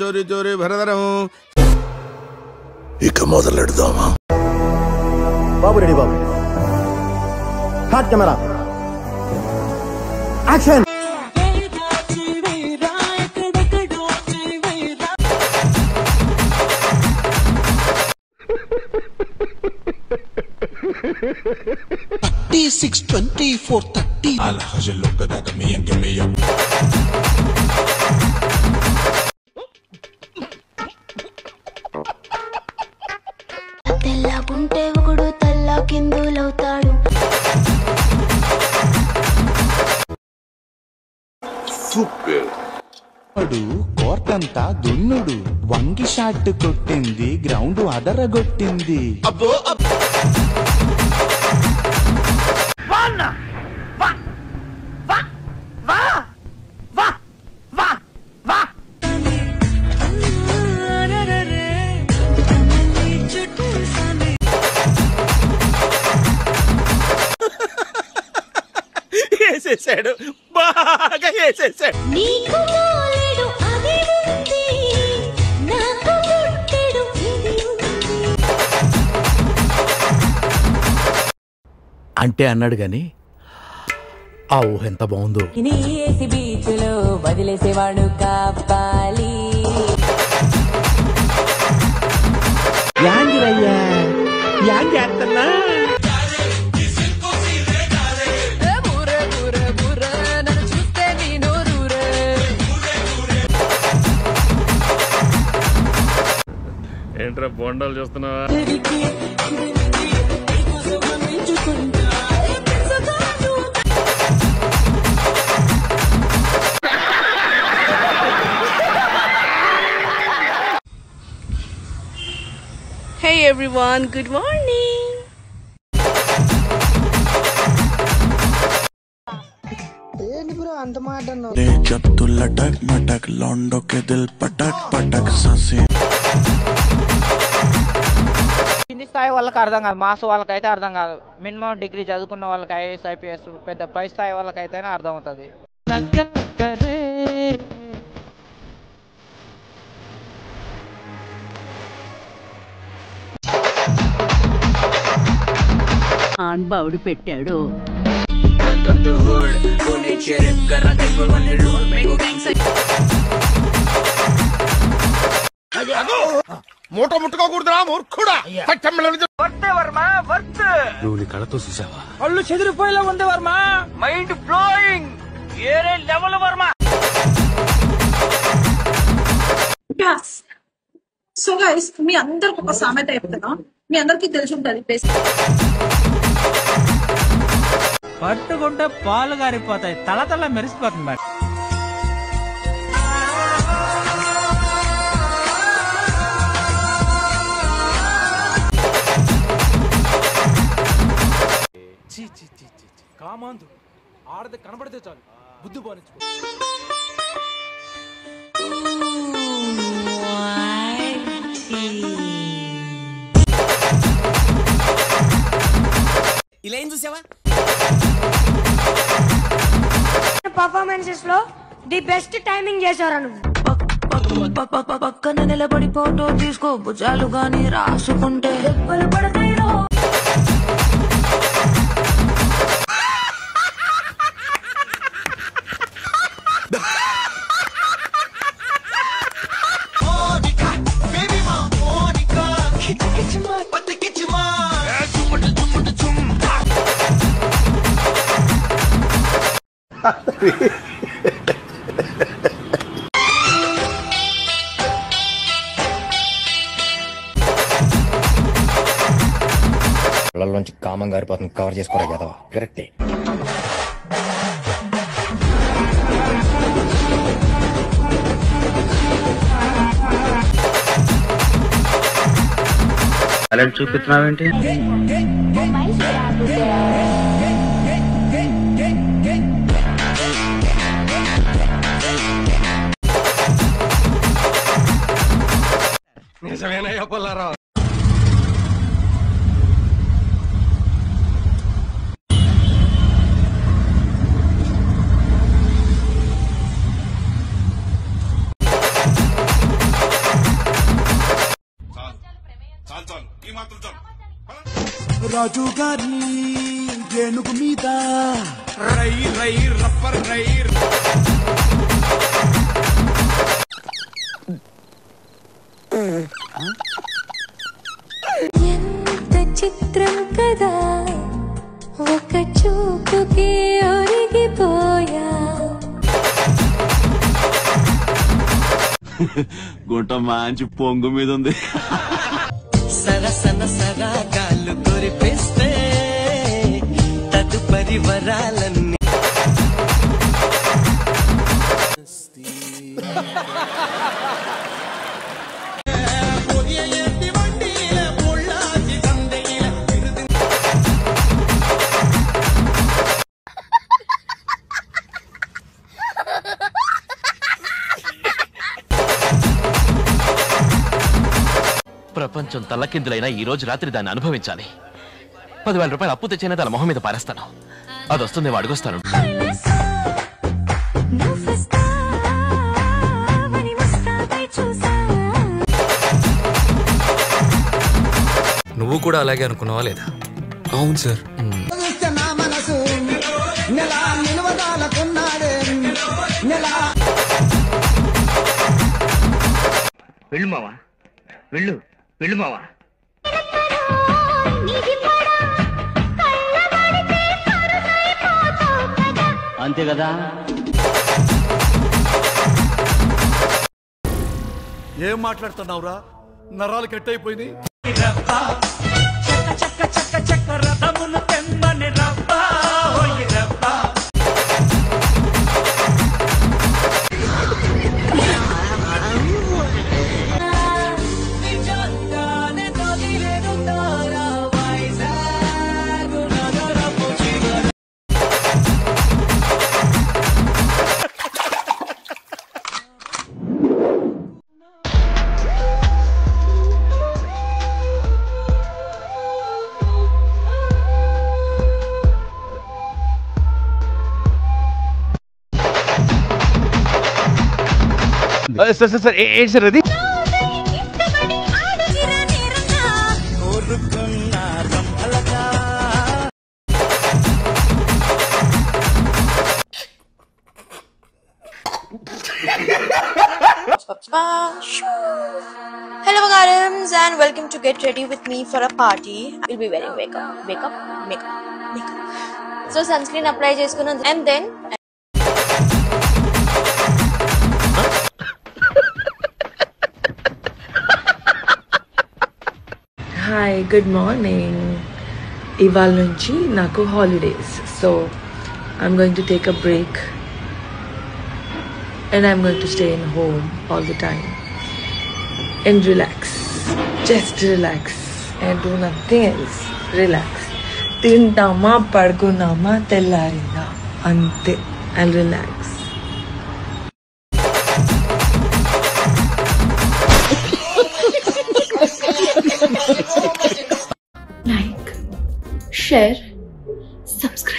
చోరీ చోరీ భరదరం. ఇక మొదలెడదామా? బాబు రెడీ బాబు. Hot camera action. తెల్లగుంటే ఒకడు తెల్ల కిందులవుతాడు. కోర్టంతా దున్నుడు వంగి షాట్ కొట్టింది గ్రౌండ్ అదరగొట్టింది. వేసేసాడు, బాగా వేసేసాడు. అంటే అన్నాడు గాని ఆ ఊహ ఎంత బాగుందో. బీచ్ లో వదిలేసేవాడు కాపాలి. ఏంట్రా బొండాలు చూస్తున్నావా? Hey everyone, good morning. जब तू लटक मटक लौंडो के दिल पटक पटक सांसें. కింది స్థాయి వాళ్ళకి అర్థం కాదు, మాస్ వాళ్ళకైతే అర్థం కాదు. మినిమం డిగ్రీ చదువుకున్న వాళ్ళకి ఐఏఎస్ ఐపీఎస్ పెద్ద పై స్థాయి వాళ్ళకైతేనే అర్థం అవుతుంది. ఆన్బావుడు పెట్టాడు. మూట ముట్టుకోకూడదురా మూర్ఖుడా. నువ్వు నీ కళ్ళతో చూసావా? కళ్ళు చెదిరిపోయేలా ఉంది వర్మ. మైండ్ బ్లోయింగ్, వేరే లెవెల్ వర్మ. సో గైస్, మీ అందరికి ఒక సామెత చెప్తున్నా, మీ అందరికి తెలిసి ఉంటది. పట్టుకుంటే పాలు గారిపోతాయి, తల తల మెరిసిపోతుంది. మరి కామాందు ఆడది కనబడితే చాలు బుద్ధి పోనిచ్చు. ఇలా ఏం చూసావా? పర్ఫార్మెన్సెస్ లో ది బెస్ట్ టైమింగ్ చేశారు. నువ్వు పక్కన నిలబడి ఫోటో తీసుకో, భుజాలు గాని రాసుకుంటే పడతాయి. పిల్లల్లోంచి కామం గారిపోతుంది, కవర్ చేసుకోరా కదా. కరెక్టే. టాలెంట్ చూపిస్తున్నావేంటి? నిజమేనయ్యా పుల్లారావు. రాజు గారి ఏనుగు మీద రై రై రప్పర్ రై. ఎంత చిత్రం కదా ఒక చూపుకి ఒరిగిపోయా. గుంట మంచి పొంగు మీద ఉంది. సరసన సరాగాలు కురిపిస్తే తదుపరి వరాలన్నీ ప్రపంచం తల్లకిందులైనా ఈ రోజు రాత్రి దాన్ని అనుభవించాలి. 10,000 రూపాయలు అప్పు తెచ్చైనా తన మొహం మీద పారేస్తాను. అది వస్తుంది, అడుగొస్తాను. నువ్వు కూడా అలాగే అనుకున్నావా లేదా? అవును సార్. వెళ్ళు మావా, వెళ్ళు వెళ్ళు మావా. అంతే కదా. ఏం మాట్లాడుతున్నావురా? నరాలు కట్ అయిపోయింది. సార్ ఏంటి సార్ అది? Hello Magarams and welcome to Get Ready With Me for a Party. We'll be wearing makeup. So sunscreen apply చేసుకున్నాను and then hi, good morning. ఇవాళ నుంచి నాకు holidays, so I'm going to take a break and I'm going to stay in home all the time and relax, just relax and do nothing else. Relax, తింటామా పడుకున్నామా తెల్లారిందా అంతే. I relax. like, share, subscribe.